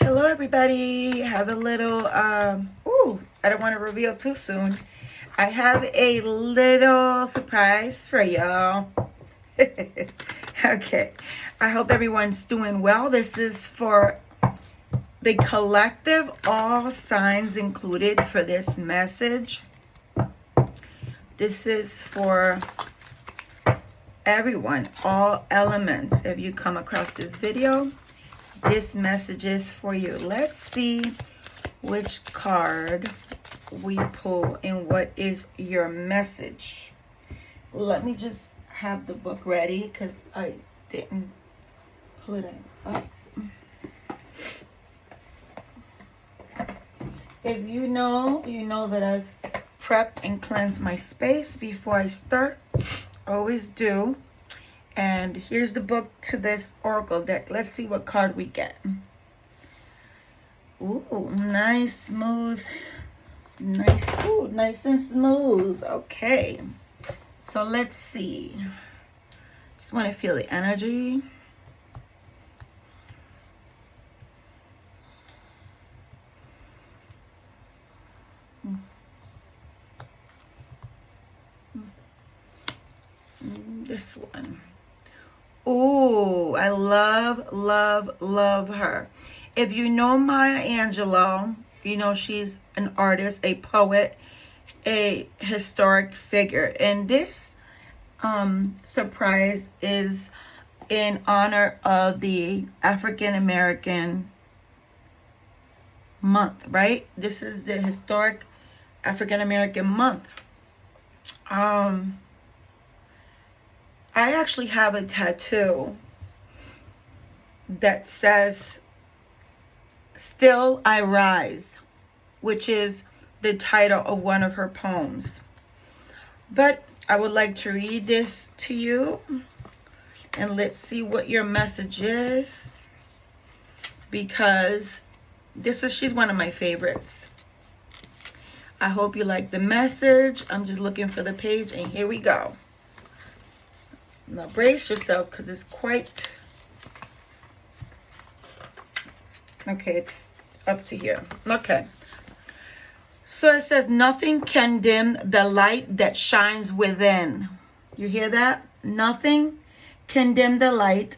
Hello everybody. Have a little I don't want to reveal too soon. I have a little surprise for y'all. Okay. I hope everyone's doing well. This is for the collective, all signs included for this message. This is for everyone, all elements. If you come across this video, this message is for you. Let's see which card we pull and what is your message. Let me just have the book ready because I didn't pull it in. If you know that I've prepped and cleansed my space before I start. Always do. And here's the book to this oracle deck. Let's see what card we get. Ooh, nice, smooth. Nice, ooh, nice and smooth. Okay. So let's see. Just want to feel the energy. This one. Oh, I love her. If you know Maya Angelou, you know she's an artist, a poet, a historic figure. And this surprise is in honor of the African American month, right? This is the historic African American month. I actually have a tattoo that says, "Still I Rise," which is the title of one of her poems. But I would like to read this to you, and let's see what your message is, because she's one of my favorites. I hope you like the message. I'm just looking for the page, and here we go. Now brace yourself because it's quite... Okay, it's up to here. Okay. So it says, nothing can dim the light that shines within. You hear that? Nothing can dim the light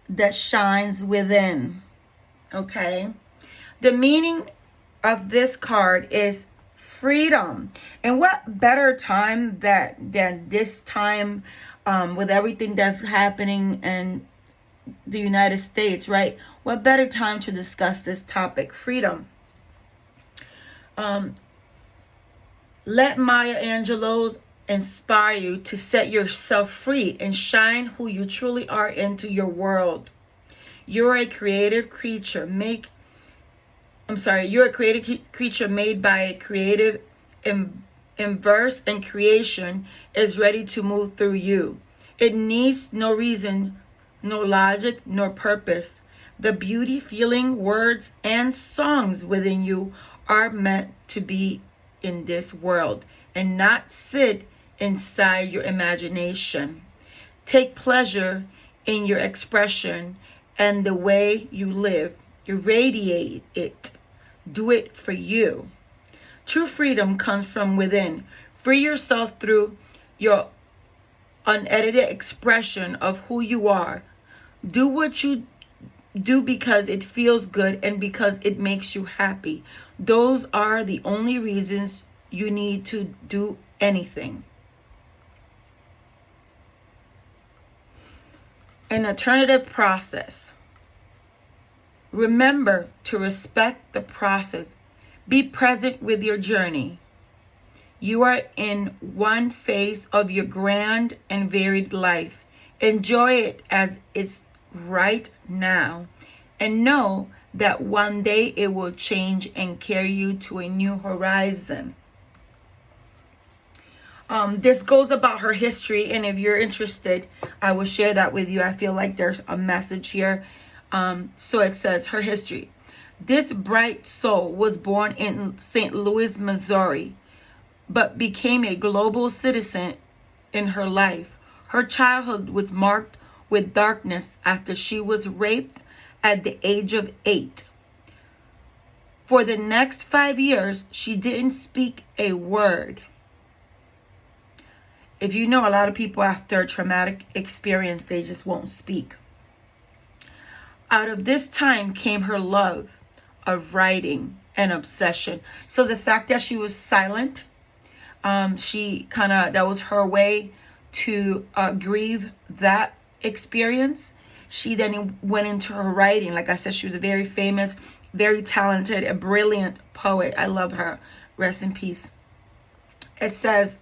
that shines within. Okay. The meaning of this card is freedom. And what better time than this time, with everything that's happening in the United States, right? What better time to discuss this topic, freedom? Let Maya Angelou inspire you to set yourself free and shine who you truly are into your world. You're a creative creature. You're a creative creature made by a creative inverse, and creation is ready to move through you. It needs no reason, no logic, nor purpose. The beauty, feeling, words, and songs within you are meant to be in this world and not sit inside your imagination. Take pleasure in your expression and the way you live. Irradiate it. Do it for you. True freedom comes from within. Free yourself through your unedited expression of who you are. Do what you do because it feels good and because it makes you happy. Those are the only reasons you need to do anything. An alternative process. Remember to respect the process. Be present with your journey. You are in one phase of your grand and varied life. Enjoy it as it's right now, and know that one day it will change and carry you to a new horizon. This goes about her history, and if you're interested, I will share that with you. I feel like there's a message here. So it says her history. This bright soul was born in St. Louis, Missouri, but became a global citizen in her life. Her childhood was marked with darkness after she was raped at the age of 8. For the next 5 years, she didn't speak a word. If you know, a lot of people after a traumatic experience, they just won't speak. Out of this time came her love of writing and obsession. So the fact that she was silent, that was her way to grieve that experience. She then went into her writing. Like I said, she was a very famous, very talented, a brilliant poet. I love her. Rest in peace. It says,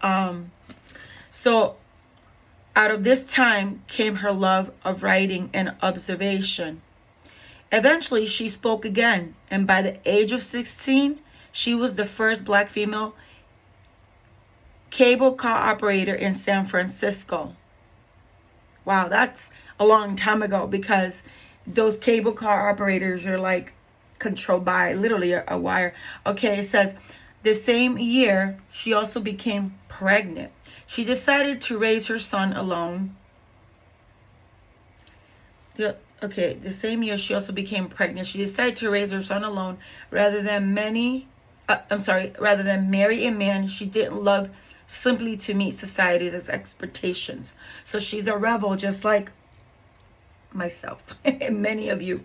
so out of this time came her love of writing and observation. Eventually, she spoke again, and by the age of 16, she was the first Black female cable car operator in San Francisco. Wow, that's a long time ago, because those cable car operators are like controlled by literally a wire. Okay, it says the same year she also became pregnant. She decided to raise her son alone. The same year she also became pregnant. She decided to raise her son alone rather than marry a man she didn't love, simply to meet society's expectations. So she's a rebel, just like myself and many of you.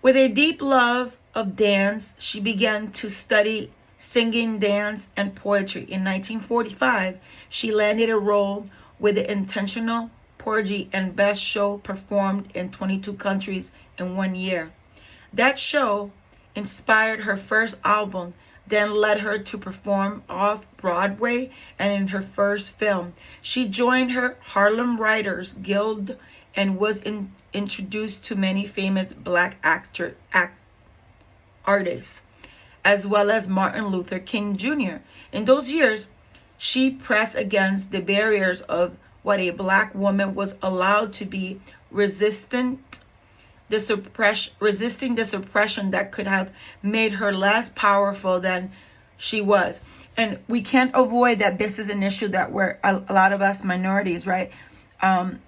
With a deep love of dance, she began to study singing, dance, and poetry. In 1945, she landed a role with the Intentional Porgy and Bess show, performed in 22 countries in 1 year. That show inspired her first album, then led her to perform off Broadway and in her first film. She joined her Harlem Writers Guild and was introduced to many famous Black artists, as well as Martin Luther King Jr. In those years, she pressed against the barriers of what a Black woman was allowed to be, resisting the suppression that could have made her less powerful than she was. And we can't avoid that this is an issue that we're a lot of us minorities, right? I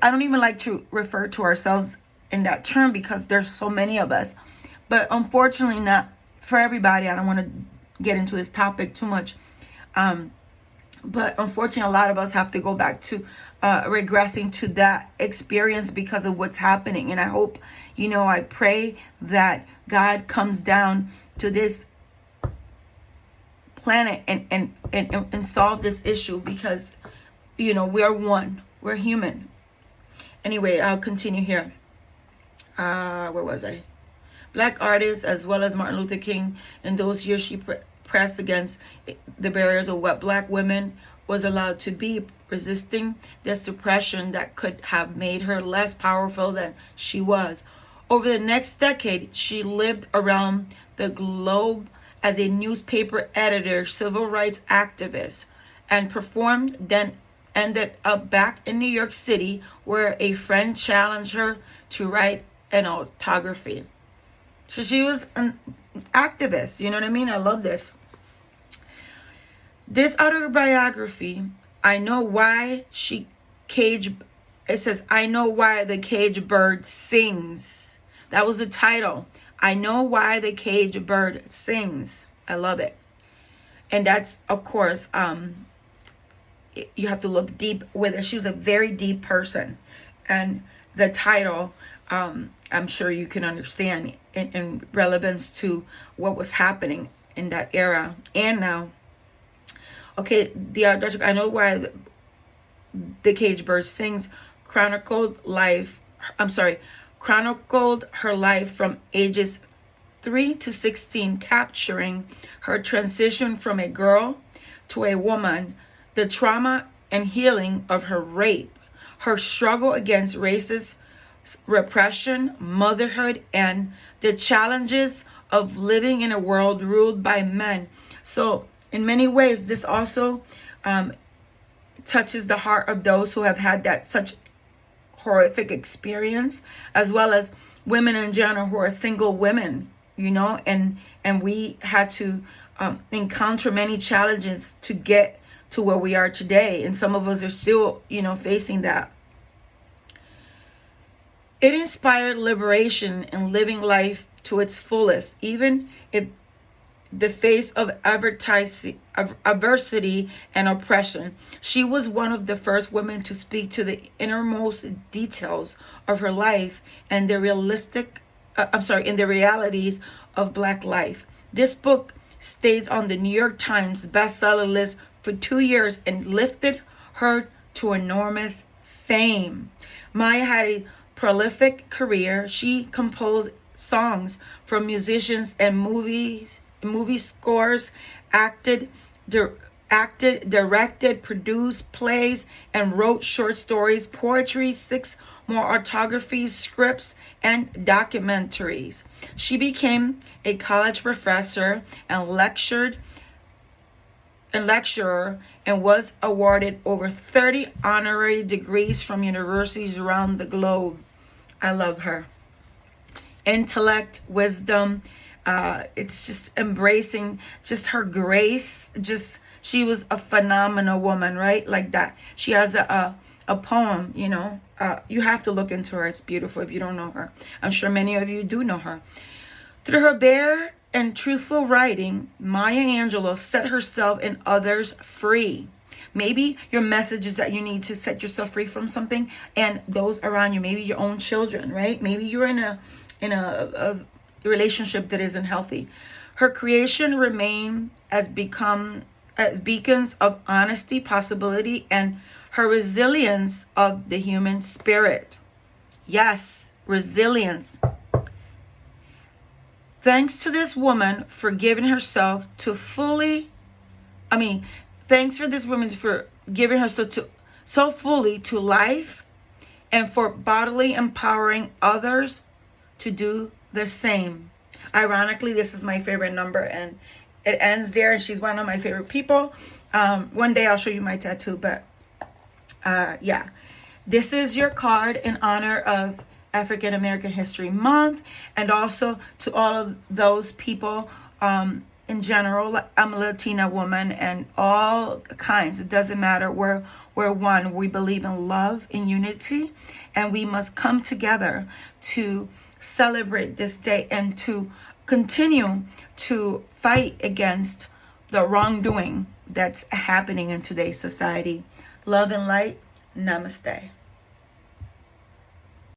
don't even like to refer to ourselves in that term, because there's so many of us. But unfortunately, not for everybody. I don't want to get into this topic too much. But unfortunately, a lot of us have to go back to regressing to that experience because of what's happening. And I hope, I pray that God comes down to this planet and solve this issue, because, we are one. We're human. Anyway, I'll continue here. Where was I? Black artists, as well as Martin Luther King, in those years she pressed against the barriers of what Black women was allowed to be, resisting the suppression that could have made her less powerful than she was. Over the next decade, she lived around the globe as a newspaper editor, civil rights activist, and performed, then ended up back in New York City, where a friend challenged her to write an autobiography. So she was an activist, you know what I mean? I love this. This autobiography, I Know Why it says, I Know Why the Cage Bird Sings. That was the title. I Know Why the Cage Bird Sings. I love it. And that's, of course, you have to look deep with it. She was a very deep person. And the title, I'm sure you can understand in relevance to what was happening in that era and now. Okay, I Know Why the Cage Bird Sings chronicled her life from ages 3 to 16, capturing her transition from a girl to a woman, the trauma and healing of her rape, her struggle against racist repression, motherhood, and the challenges of living in a world ruled by men. So in many ways, this also touches the heart of those who have had that such horrific experience, as well as women in general who are single women, and we had to encounter many challenges to get to where we are today. And some of us are still, facing that. It inspired liberation and living life to its fullest, even if the face of adversity and oppression. She was one of the first women to speak to the innermost details of her life and the realities of Black life. This book stayed on the New York Times bestseller list for 2 years and lifted her to enormous fame. Maya had a prolific career. She composed songs for musicians and movie scores, acted, directed, produced plays, and wrote short stories, poetry, 6 more autobiographies, scripts, and documentaries. She became a college professor and lecturer and was awarded over 30 honorary degrees from universities around the globe. I love her. Intellect, wisdom, it's just embracing just her grace. Just, she was a phenomenal woman, right? Like that. She has a poem, you know. You have to look into her. It's beautiful if you don't know her. I'm sure many of you do know her. Through her bare and truthful writing, Maya Angelou set herself and others free. Maybe your message is that you need to set yourself free from something, and those around you, maybe your own children, right? Maybe you're in a relationship that isn't healthy. Her creation remain as beacons of honesty, possibility, and her resilience of the human spirit. Yes, resilience. Thanks to this woman for giving herself to thanks for this woman for giving herself so fully to life, and for bodily empowering others to do the same. Ironically, this is my favorite number, and it ends there, and she's one of my favorite people. One day I'll show you my tattoo, but yeah. This is your card in honor of African American History Month, and also to all of those people in general. I'm a Latina woman, and all kinds. It doesn't matter. We're one. We believe in love and unity, and we must come together to celebrate this day and to continue to fight against the wrongdoing that's happening in today's society. Love and light. Namaste.